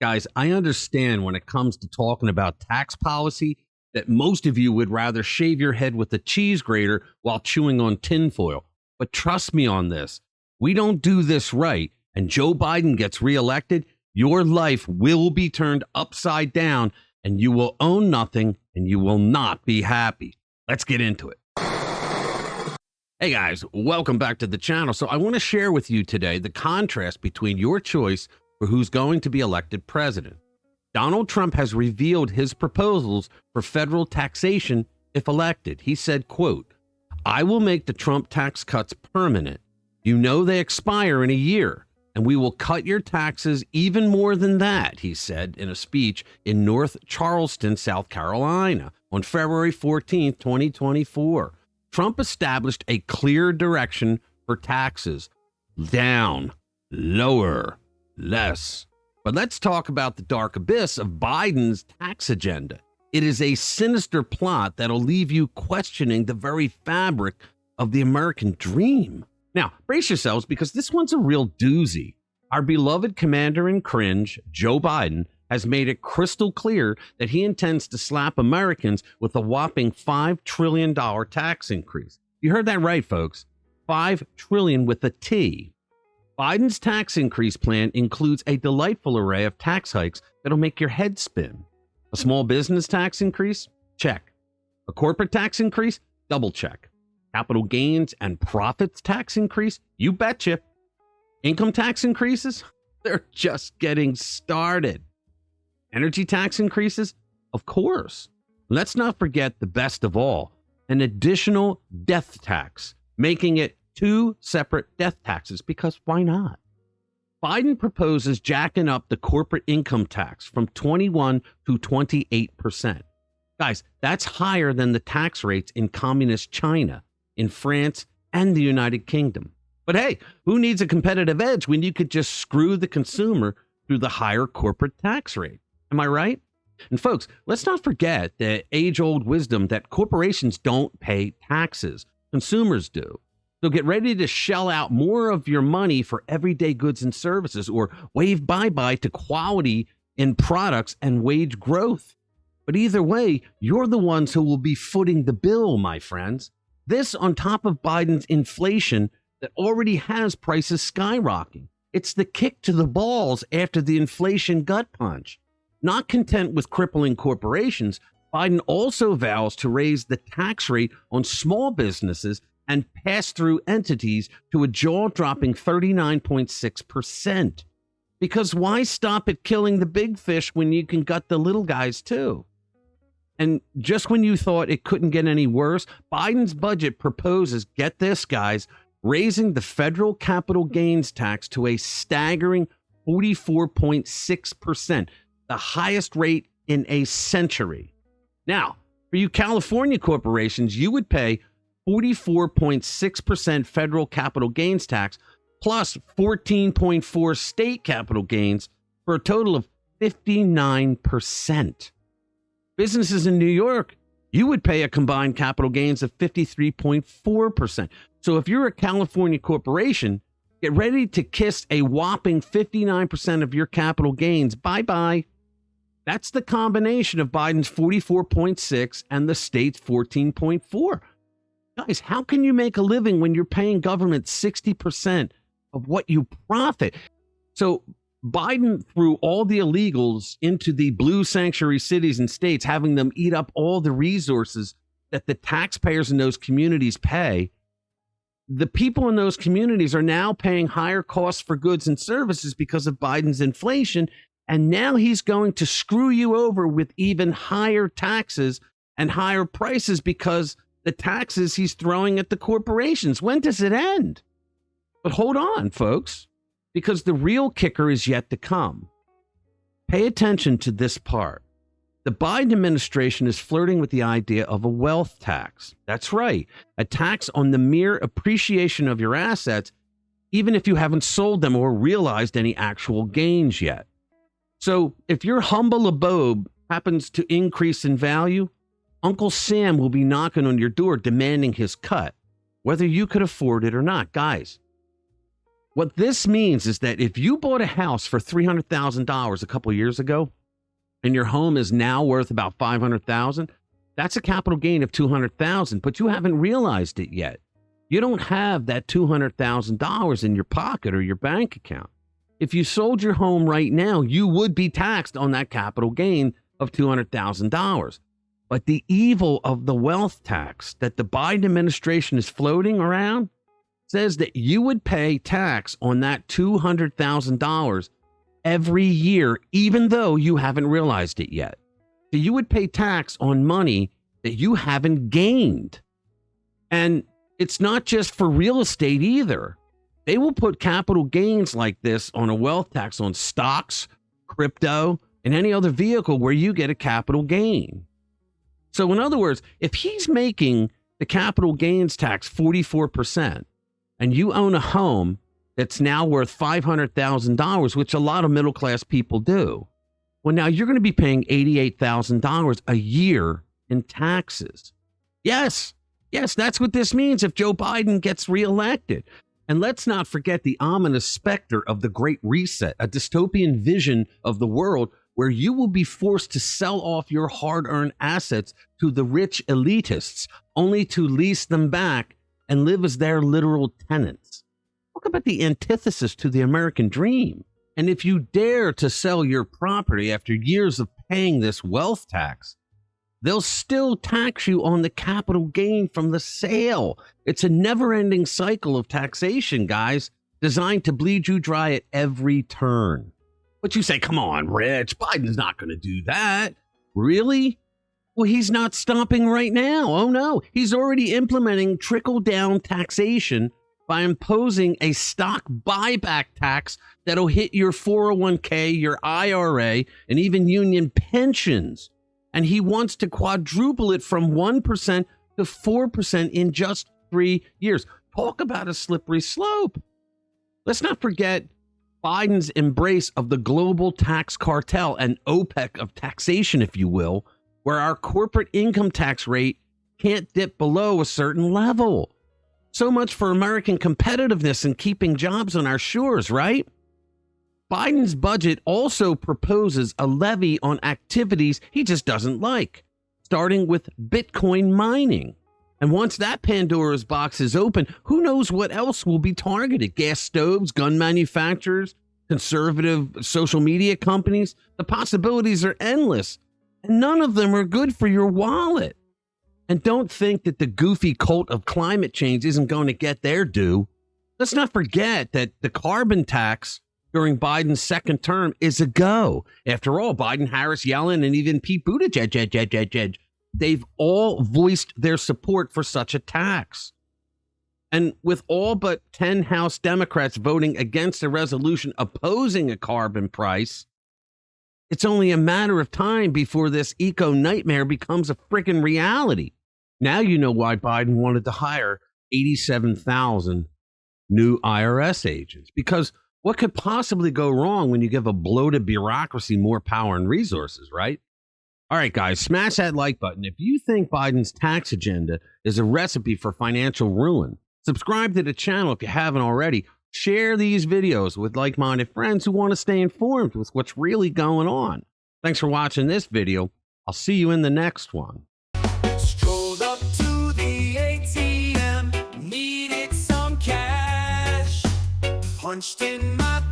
Guys, I understand when it comes to talking about tax policy that most of you would rather shave your head with a cheese grater while chewing on tinfoil. But trust me on this. We don't do this right, and Joe Biden gets reelected, your life will be turned upside down, and you will own nothing, and you will not be happy. Let's get into it. Hey guys, welcome back to the channel. So I want to share with you today the contrast between your choice for who's going to be elected president. Donald Trump has revealed his proposals for federal taxation if elected. He said, quote, "I will make the Trump tax cuts permanent. You know they expire in a year, and we will cut your taxes even more than that," he said in a speech in North Charleston, South Carolina on February 14th, 2024. Trump established a clear direction for taxes: down, lower, less. But let's talk about the dark abyss of Biden's tax agenda. It is a sinister plot that'll leave you questioning the very fabric of the American dream. Now, brace yourselves, because this one's a real doozy. Our beloved commander in cringe, Joe Biden, has made it crystal clear that he intends to slap Americans with a whopping $5 trillion tax increase. You heard that right, folks. $5 trillion with a T. Biden's tax increase plan includes a delightful array of tax hikes that'll make your head spin. A small business tax increase? Check. A corporate tax increase? Double check. Capital gains and profits tax increase? You betcha. Income tax increases? They're just getting started. Energy tax increases? Of course. Let's not forget the best of all, an additional death tax, making it 2 separate death taxes, because why not? Biden proposes jacking up the corporate income tax from 21 to 28%. Guys, that's higher than the tax rates in communist China, in France, and the United Kingdom. But hey, who needs a competitive edge when you could just screw the consumer through the higher corporate tax rate? Am I right? And folks, let's not forget the age-old wisdom that corporations don't pay taxes. Consumers do. So get ready to shell out more of your money for everyday goods and services, or wave bye-bye to quality in products and wage growth. But either way, you're the ones who will be footing the bill, my friends. This on top of Biden's inflation that already has prices skyrocketing. It's the kick to the balls after the inflation gut punch. Not content with crippling corporations, Biden also vows to raise the tax rate on small businesses and pass-through entities to a jaw-dropping 39.6%. Because why stop at killing the big fish when you can gut the little guys too? And just when you thought it couldn't get any worse, Biden's budget proposes, get this guys, raising the federal capital gains tax to a staggering 44.6%, the highest rate in a century. Now, for you California corporations, you would pay 44.6% federal capital gains tax plus 14.4% state capital gains for a total of 59%. Businesses in New York, you would pay a combined capital gains of 53.4%. So if you're a California corporation, get ready to kiss a whopping 59% of your capital gains. Bye-bye. That's the combination of Biden's 44.6 and the state's 14.4. Guys, how can you make a living when you're paying government 60% of what you profit? So Biden threw all the illegals into the blue sanctuary cities and states, having them eat up all the resources that the taxpayers in those communities pay. The people in those communities are now paying higher costs for goods and services because of Biden's inflation. And now he's going to screw you over with even higher taxes and higher prices because the taxes he's throwing at the corporations. When does it end? But hold on, folks, because the real kicker is yet to come. Pay attention to this part. The Biden administration is flirting with the idea of a wealth tax. That's right, a tax on the mere appreciation of your assets, even if you haven't sold them or realized any actual gains yet. So if your humble abode happens to increase in value, Uncle Sam will be knocking on your door demanding his cut, whether you could afford it or not. Guys, What this means is that if you bought a house for $300,000 a couple of years ago and your home is now worth about $500,000, that's a capital gain of $200,000, but you haven't realized it yet. You don't have that $200,000 in your pocket or your bank account. If you sold your home right now, you would be taxed on that capital gain of $200,000. But the evil of the wealth tax that the Biden administration is floating around says that you would pay tax on that $200,000 every year, even though you haven't realized it yet. So you would pay tax on money that you haven't gained. And it's not just for real estate either. They will put capital gains like this on a wealth tax on stocks, crypto, and any other vehicle where you get a capital gain. So in other words, if he's making the capital gains tax 44%, and you own a home that's now worth $500,000, which a lot of middle-class people do, well, now you're going to be paying $88,000 a year in taxes. Yes, that's what this means if Joe Biden gets reelected. And let's not forget the ominous specter of the Great Reset, a dystopian vision of the world where you will be forced to sell off your hard-earned assets to the rich elitists, only to lease them back and live as their literal tenants. Talk about the antithesis to the American dream. And if you dare to sell your property after years of paying this wealth tax, they'll still tax you on the capital gain from the sale. It's a never-ending cycle of taxation, guys, designed to bleed you dry at every turn. But you say, come on, Rich, Biden's not going to do that. Really? Well, he's not stopping right now. Oh, no. He's already implementing trickle-down taxation by imposing a stock buyback tax that'll hit your 401k, your IRA, and even union pensions. And he wants to quadruple it from 1% to 4% in just 3 years. Talk about a slippery slope. Let's not forget Biden's embrace of the global tax cartel and OPEC of taxation, if you will, where our corporate income tax rate can't dip below a certain level. So much for American competitiveness and keeping jobs on our shores, right? Biden's budget also proposes a levy on activities he just doesn't like, starting with Bitcoin mining. And once that Pandora's box is open, who knows what else will be targeted? Gas stoves, gun manufacturers, conservative social media companies. The possibilities are endless, and none of them are good for your wallet. And don't think that the goofy cult of climate change isn't going to get their due. Let's not forget that the carbon tax during Biden's second term is a go. After all, Biden, Harris, Yellen, and even Pete Buttigieg, they've all voiced their support for such a tax. And with all but 10 House Democrats voting against a resolution opposing a carbon price, it's only a matter of time before this eco nightmare becomes a freaking reality. Now you know why Biden wanted to hire 87,000 new IRS agents. Because what could possibly go wrong when you give a bloated bureaucracy more power and resources, right? All right, guys, smash that like button if you think Biden's tax agenda is a recipe for financial ruin. Subscribe to the channel if you haven't already. Share these videos with like-minded friends who want to stay informed with what's really going on. Thanks for watching this video. I'll see you in the next one. Strolled up to the ATM, needed some cash, punched in my